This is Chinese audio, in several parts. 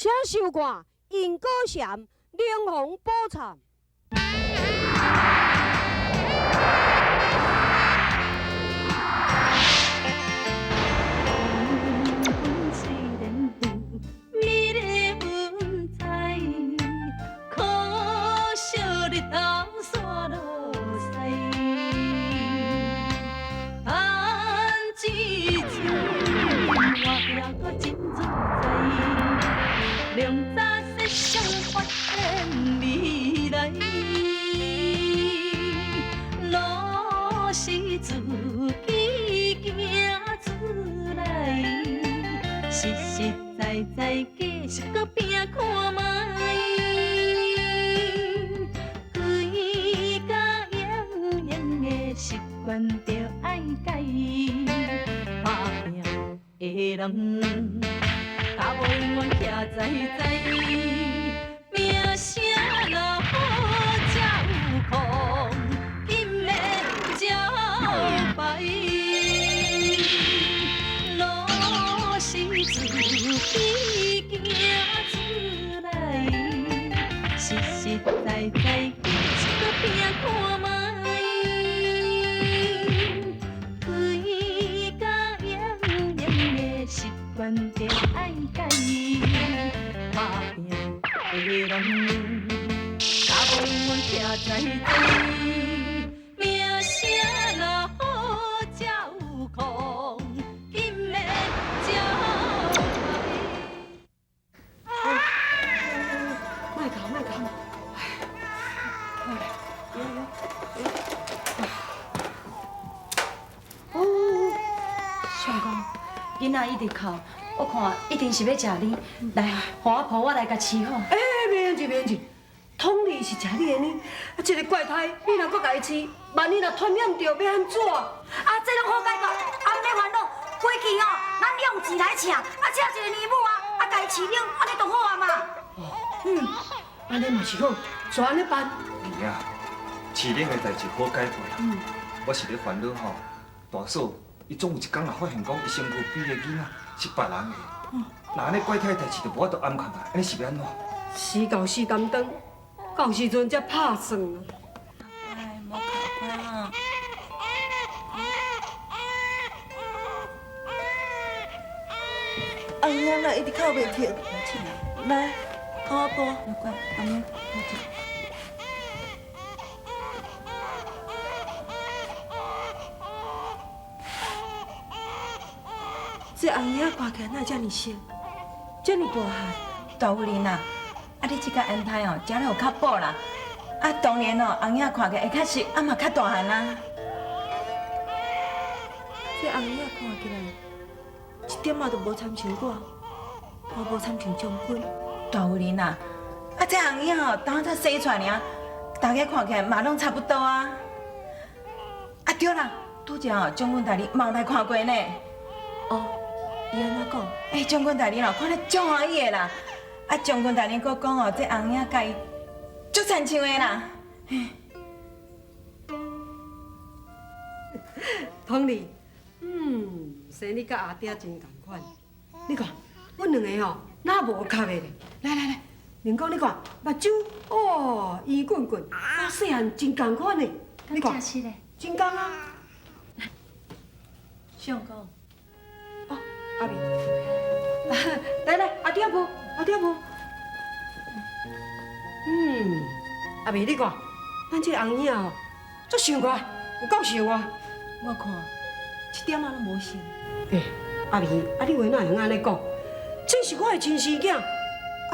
请收看因果禅灵红宝忏。两早设想发现未来，路是自己行出来，实实在在继续搁拼看卖，规家营营的习惯着爱改，打拼的人。甲无永远徛在名声若好才有空，紧的招牌，路是自己行出来，实实在在继续搁拼看卖，规家营营的习惯着爱改。打拼的人，甲无永远徛在名声若好才有空，紧的招牌。莫搞莫搞，相公，囡仔一直哭。我看一定是要食你，来，互我抱我来甲饲好。免问题免问题，通理是食你的呢。啊，这个怪胎，你若搁家饲，万一若传染着，要安怎？啊，这拢好解决，啊，毋免烦恼。过去哦，咱用钱来请，请一个年母啊，家饲领，安尼就好啊嘛。安尼嘛是好，就安尼办。儿啊，饲恁的代志好解决啦。我是咧烦恼吼，大嫂伊总有一天也发现讲伊身躯边的囡仔是别人的，那安尼怪胎的代志就无法度安排啊，安尼是要安怎？死到死担当，到时阵才拍算啊。哎，莫哭乖啊！阿娘啊，一直哭袂停。来，给我抱。乖，阿妹，这阿娘看起来哪这么小，这么大汉？大夫人啊，你这个安胎哦，食了有较补啦。当年哦，红影看起来会较实，嘛较大汉啊。这阿娘看起来一点仔都无参像我，也无参像将军。大夫人啊，这红影哦，当才生出来尔，大家看起来嘛拢差不多啊。对啦，拄则哦，将军大人嘛有来看过呢。哦，伊安怎讲？将军大人哦，看了足欢喜的啦。将军大人佫讲哦，这红影甲伊足亲像的啦。通理，生你甲阿爹真同款。你看，阮两个吼，哪无合的咧？来来来，连讲你看，目睭哦，圆滚滚，啊，细汉真同款的。你看，是嘞，真同啊。相公。哦，阿美，来来，阿爹抱，阿爹抱。阿美，你看，咱这个红影哦，足像我，有够像我。我看一点仔拢无像。阿美，你话哪会安尼讲？这是我的亲生囝，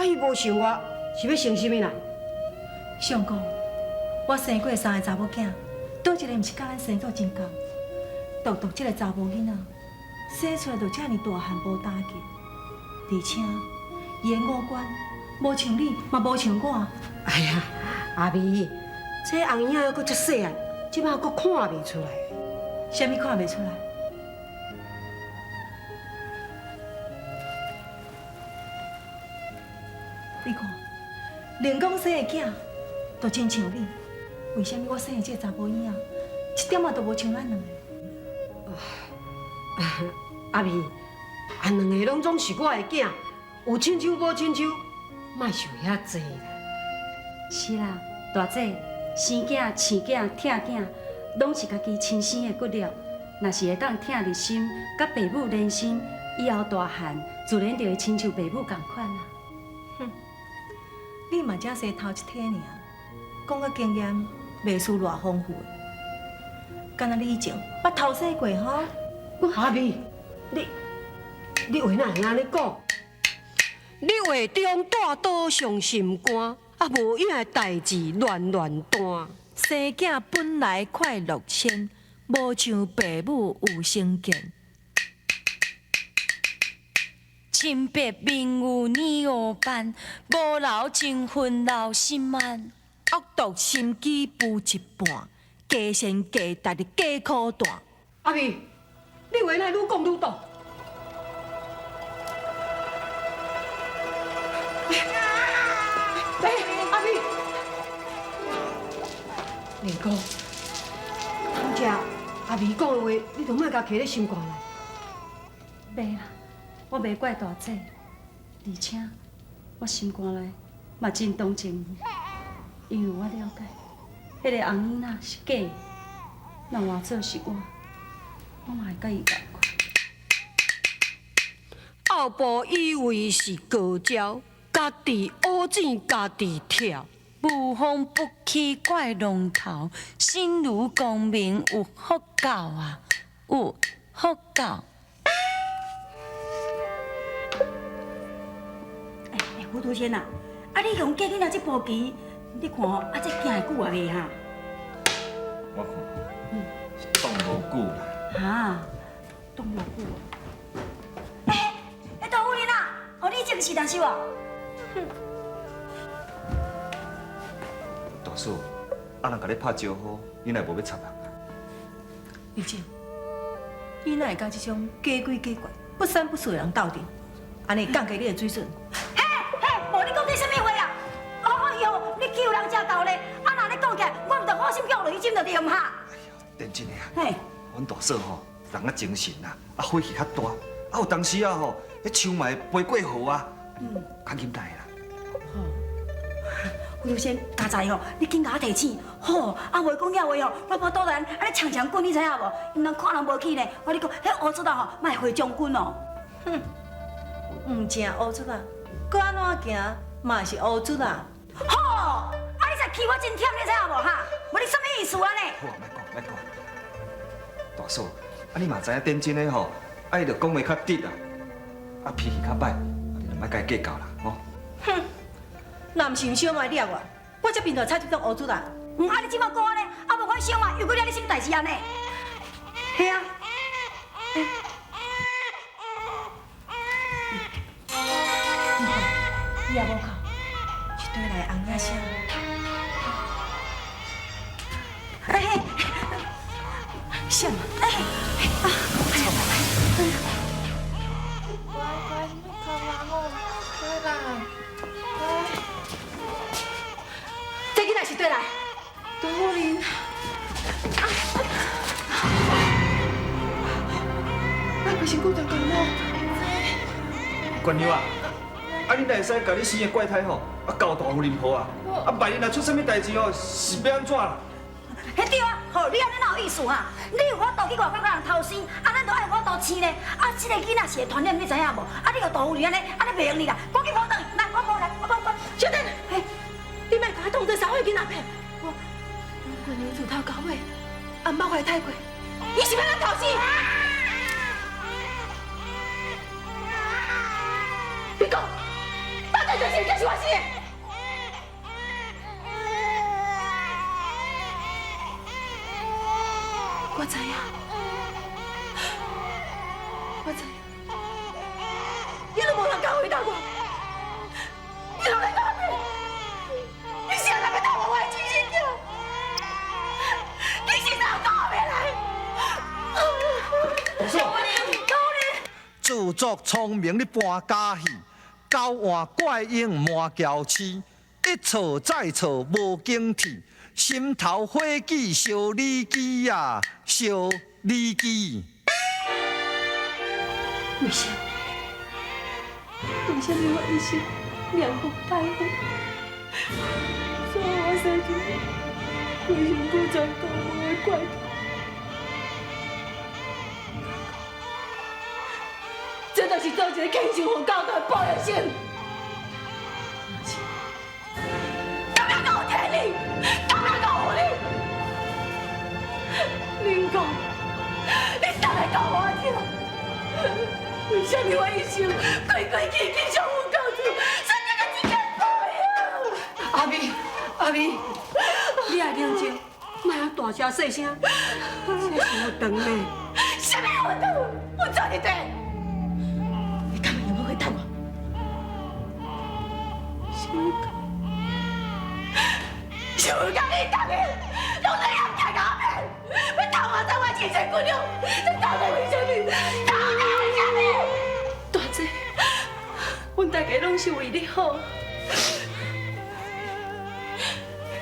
伊无像我，是要像什么啦？相公，我生过3个查某囝，倒一个毋是甲咱生做真共？独独这个查某囡仔，生出来就这么大汉无打击，而且伊的五官无像你，嘛无像我。哎呀，阿美，这红影还阁足细汉，即摆阁看袂出来。啥物看袂出来？你看，连讲生的囝都真像你，为什么我生的这个查甫囡仔一点仔都无像咱两个？阿美，两个拢总是我的囝，有亲像无亲像，莫想遐济啦。是啦，大姐，生囝、饲囝、疼囝，拢是家己亲生的骨肉。若是会当疼入心，甲爸母连心，以后大汉自然就会亲像爸母共款啦。你嘛才生头一天尔，讲个经验袂输偌丰富的。敢若你以前捌偷生过吼？阿美，你为哪会安尼讲？你话中带刀上心肝，啊无影的代志乱担。生囝本来快乐先，无像爸母有成见。亲爸明有年五班，无留情分留心慢。恶毒心机负一半，加善加达的加苦担。阿美，你话哪愈讲愈大？阿美，连哥，拄只阿美讲的话，你都莫甲摕咧心肝内。袂啦，我袂怪大姐，而且我心肝内嘛真同情伊，因为我了解，迄个红衣仔是假的，若换做是我嘛会甲伊共款。后部以为是高招，家己乌钱家己跳。无风不起怪龙头，心如光明有福报啊，有福报。胡独仙啊，你用嫁囡仔这步棋，你看哦，这行会久啊未哈？我看是挡无久啦。哈，挡无久啊。杜夫人啊，你正是大叔啊？大嫂，啊人甲你拍招呼，你若无要插人啊？丽静，你哪会甲这种假鬼假怪、不三不四的人斗阵？安尼降低你的水准。无你讲这什么话啊？哎呦，你救人家斗咧，啊若你讲起来，我毋着好心叫落去针着对唔哈？认真的啊，嘿，阮大嫂吼，人啊精神啊，啊火气较大，啊有当时啊吼，迄枪嘛会飞过火啊，较紧张的啦。胡先家在吼，你紧甲我提醒，吼，啊袂讲遐话吼，我怕突然安尼强强滚，你知影无？因人看人无起呢，我你讲，迄乌子啊吼，莫会将军哦。唔正乌卒啊，搁安怎行嘛是乌卒啊。吼，啊你才气我真忝，你知影无哈？无你什么意思啊呢？好啊，莫讲。大嫂，啊你嘛知影点真的吼，啊伊着讲话较直啊，啊脾气较歹，啊你就莫甲伊计较啦，吼。哼，若唔是小卖了我这边就踩这种乌卒啊。啊你即马讲安尼，啊无我想啊，又搁了你什么代志安尼？嘿啊。伊也无哭，一堆来红仔声。嘿，什么？这囡仔是对来。杜夫人，我不是顾着讲我。关妞啊，啊你哪会使甲你生的怪胎吼，啊交大夫人抱啊，啊万一若出啥物代志哦，是要安怎啦？迄对啊，吼你安尼哪有意思哈？你有法度去外口甲人偷生，啊咱都爱有法度饲呢。啊，这个囡仔是会传染，你知影无？啊，你个大夫人安尼袂用你啦，赶紧抱倒去，来，我抱来，我抱。小等，嘿，你莫甲我当作三岁囡仔骗。我娘自头到尾，也捌怀太过，伊是要咱偷生。你讲，到底就是就是我生的？我知影，我知影，你都无人敢回答我，你都来打我，你是要要打我的亲生囝，你是哪搞回来？大嫂，自作聪明，你搬假戏，交换怪婴满娇妻，一错再错无警惕，心头火气烧你机呀，烧你机。为啥？为什么我一生命福歹福？所以我生出规身躯全都无的怪头。这就是做一个轻生互教团报的性。当然有天理，当然有理。恁讲，你当然讲我听。为什么我一生规矩矩上有教主，生这个一件报应？阿美，你爱冷静，莫啊大声细声，这是有长的。什么有长？我做你对。你干嘛有没有回答我？想讲你大面，用你样假假面，要偷我在我亲生骨肉，这到底为什么？到底为什么？大姐，阮大家拢是为你好，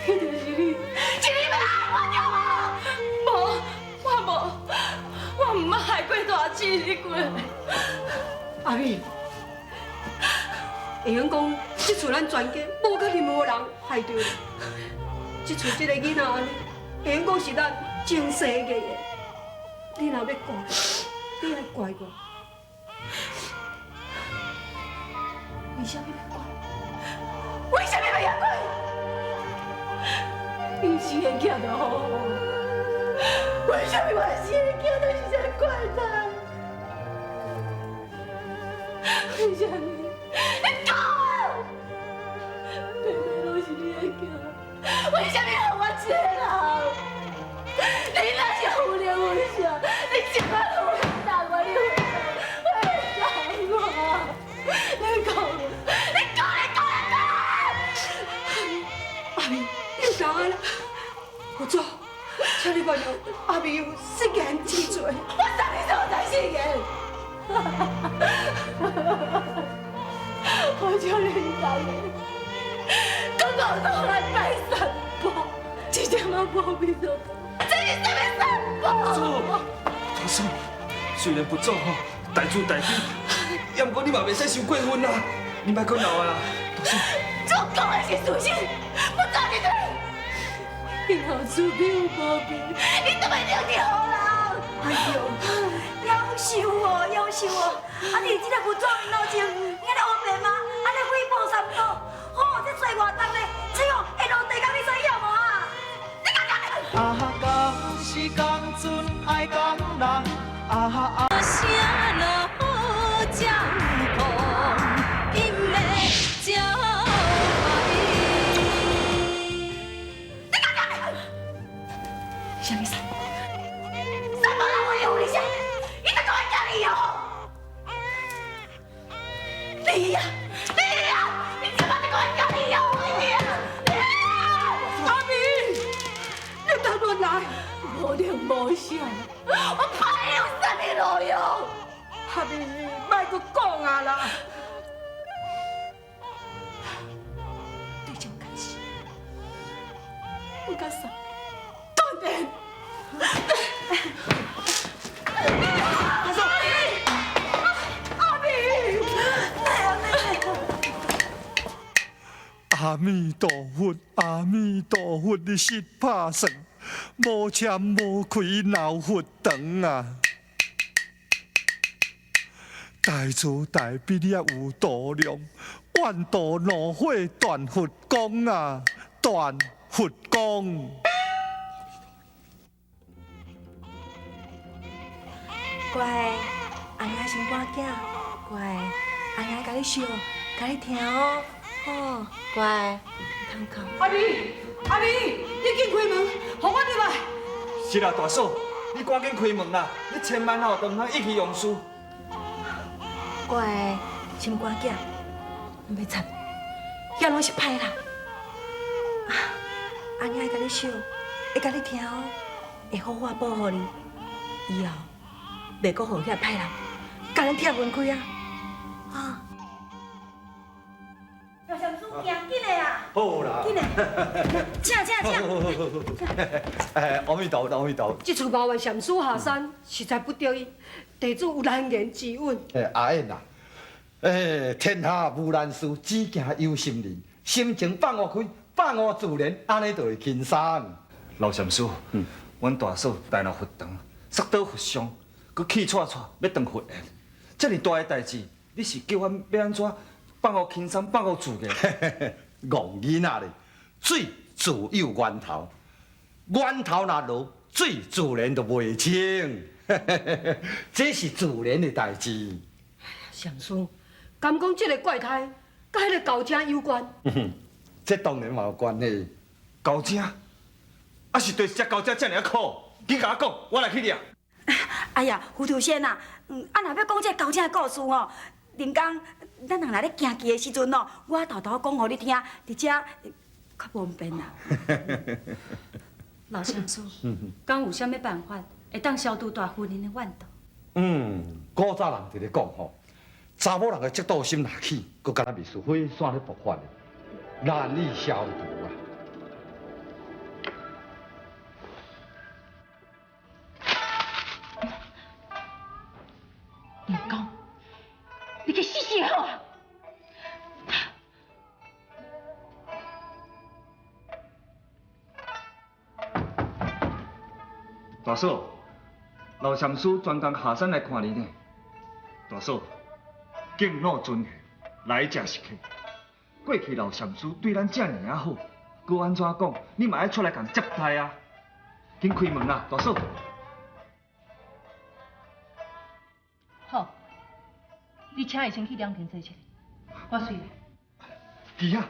迄就是你要害我着无？我唔捌害过大姐你过。阿美，会用讲，这厝咱全家无可任何人害着。这厝这个囡仔安尼，会用讲是咱前世的。你若要怪，你来怪我。为什么要怪？为什么要怪？你生的囝就好好，为什么我生的囝就是这怪胎？为什么？你讲啊！妹妹拢是你的囝，为什么让我一个人？你若是有怜有惜，你怎么都会打我？你会打我？你讲，你讲！阿美，你有安啦？我做，请你原谅阿美有失言之罪。我啥物时候才失言？我叫你大个，刚刚我来拜三宝，这点仔无味道，这是什么三宝？大嫂，虽然不做吼，大慈大悲，也毋过你嘛袂使伤过分啦，你莫讲闹啊啦，大嫂。我讲的是事实，不做你对。你好出表无病，你怎么了你好人？哎呦，夭寿哦，夭寿哦！啊，你这个不做人路情，你安尼黑白吗？安尼诽谤三宝，好，这做活动呢，这样会落地，甲你做要无啊？你讲讲。啊，讲是讲准爱讲人，啊。声落雨照风，因的照什么三宝？三宝让我有理想，你在跟我讲理由？你呀，你怎么在跟我讲理由？阿美，你等我来。无灵无相，我怕你有什么路用？阿美，莫搁讲啊啦！对这种感情，我甲三断电。阿弥陀佛，阿弥陀佛，你实拍算，无签无开闹佛堂啊！大慈大悲你也有度量，愿度怒火断佛光啊，断佛光。乖，阿娘心肝囝，乖，阿娘甲你笑，甲你听哦，好，乖，通讲。阿美，你紧开门，互我入来。是啦，大嫂，你赶紧开门啦！你千万吼，都唔通意气用事。乖，心肝囝，唔要惨，遐拢是歹人。啊，阿娘会甲你笑，会甲你听哦，会好好保护你，以后袂阁互遐歹人甲咱拆门开啊！啊！小上叔，行紧的啊！好啦，紧的，请。阿弥陀佛，阿弥陀佛。这次麻烦禅师下山，实在不得已，地主有难言之隐。阿燕啊，天下无难事，只惊有心人。心情放我开，放我自然，安尼就会轻松。老禅师，阮大嫂大脑发长，摔倒负伤，佮气喘喘，要当发炎。遮尔大个代志，你是叫阮要安怎放我轻松，放我自然？戆囡仔咧，水自有源头，源头若落，水自然就袂清。这是自然的代志。上师，敢讲这个怪胎，甲迄个高正有关？这当然嘛有关系。高正，啊是对只高正遮尔苦，你甲我讲，我来去掠。哎呀，糊涂仙啊，啊若要讲这高正的故事哦，林刚，咱两个咧行棋的时阵哦，我偷偷讲互你听，伫遮较方便啦。老禅师，敢有啥物办法会当消除大夫人的怨毒？古早人就咧讲吼，查某人的嫉妒心若起，佮敢若秘书火线咧勃发的，难以消除啊。林公，你去死死好啊！大嫂，老禅师专工下山来看你呢。大嫂，敬老尊贤，来者是客。过去老禅师对咱遮尔啊好，佮安怎讲？你嘛爱出来共接待啊！紧开门啊，大嫂。好，你请伊先去凉亭坐一下，我随来。是啊，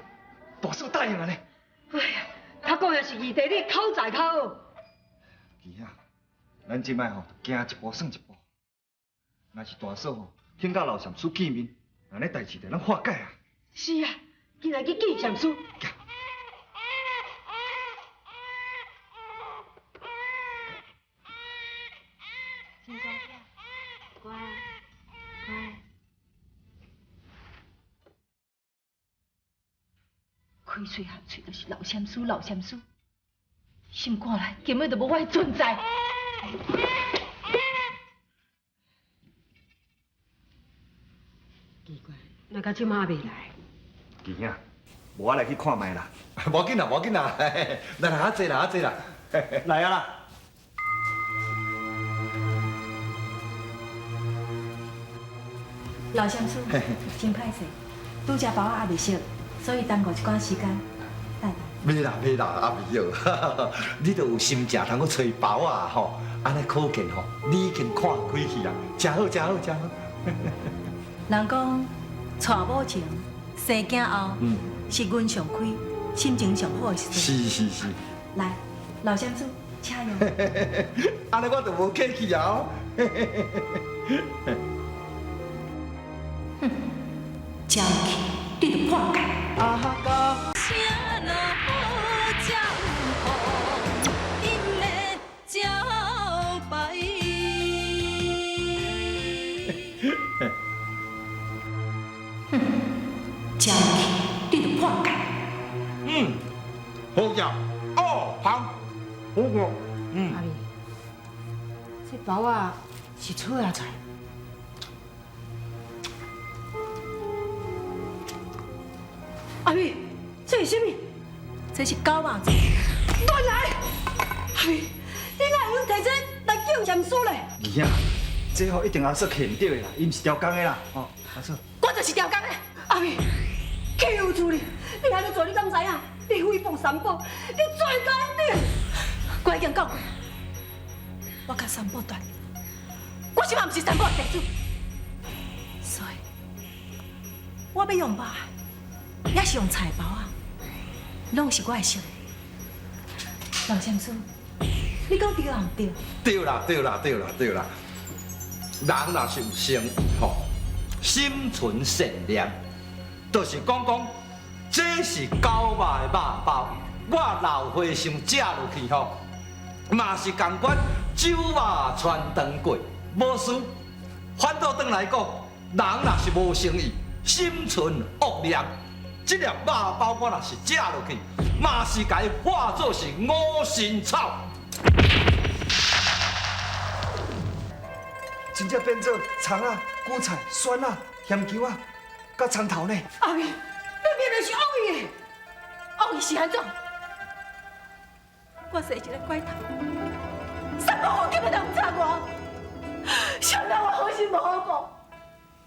大嫂答应了呢。哎呀，他讲的是义弟，你口在口。是啊，咱即摆吼行一步算一步。若是大嫂吼，肯甲老禅师见面，安尼代志就能化解啊。是啊，今仔去见上师。真乖乖，乖乖。开嘴合嘴就是老禅师，老禅师，心肝内根本就无我的存在。奇怪，那到即马未来？弟兄，无我来去看卖啦。无要紧啦，无要紧啦，来啦，坐啦，坐啦。来啊啦！老禅师，真歹势，拄只包仔还未熟，所以耽误一寡时间。等等。袂啦袂啦，阿美哦，你都有心食，通去吹包啊吼，安尼可见吼，你已经看开去啦，真好真好真好。人讲，娶某前，生囝后，是运上开，心情上好的时阵。是是。来，老禅师，请用。安尼我就无客气啊。交去，你就破解。交去，你就破解。好呀，哦，好，好个，阿妹，这包啊是错啊菜。阿妹，这是什么？这是狗肉做。原来，阿妹，你哪会用提前来叫验尸嘞？二兄，这吼一定阿叔欠着的啦，伊毋是调工的啦，哦，阿叔。我就是调工的。阿妹，气有处理，你还要做，你敢知影？你诽谤三宝，你罪该定。我已经讲过，我甲三宝断，我即嘛毋是三宝的弟子，所以我要用肉，也是用菜包啊，拢是我的心。老禅师，你讲对啊毋对？对啦对啦对啦对啦，人若是有诚意吼，心存善良，就是讲。这是狗肉的肉包，我老和尚食落去吼，嘛是同款酒肉传长过，无事。反倒转来讲，人若是无诚意，心存恶念，这粒肉包我若是食落去，嘛是该化作是五行草。真正变做葱啊、韭菜、蒜啊、咸球啊，甲参头呢？后伊，那明明是后伊的，后伊是安怎？我生一个怪头，三个我根本都唔插我，想到我好心无好报。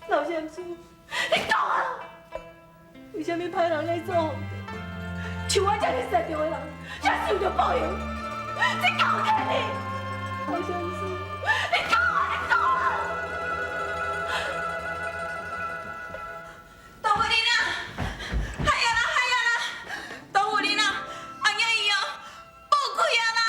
老先生，你讲啊！为什么歹人来做皇帝？像我这样善良的人，也受到报应，这狗给你！老先生，你讲啊！你讲啊！动物林啊，海呀啦海呀啦，动物林啊，红叶伊哦，报开啊啦！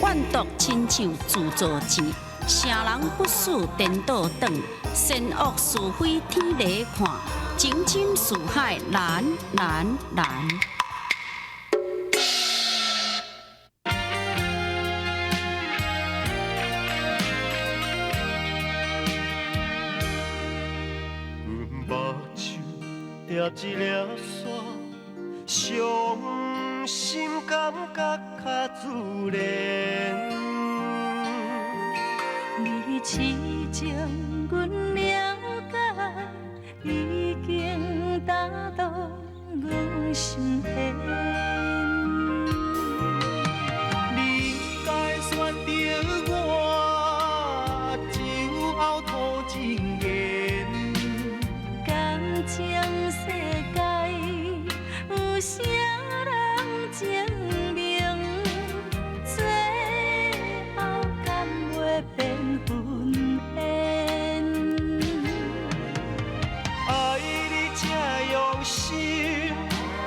万毒亲像自作钱，成人不死颠倒转，善恶是非天来看，情深似海难难难。目睭抓一粒线，伤心感觉较自然。你始终阮了解，已经打动阮心弦。你该选择我，酒后吐真言。敢情世界有啥人证明？最后敢袂变魂烟？爱你这用心，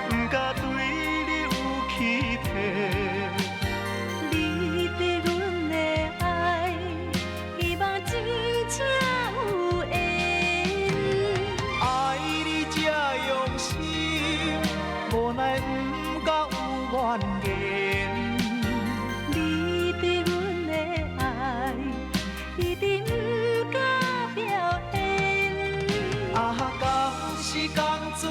不敢对你有欺骗。你对阮的爱，希望真正有缘。爱你这用心，无奈不敢有怨言。你对阮的爱，一直不敢表现。啊，敢是讲准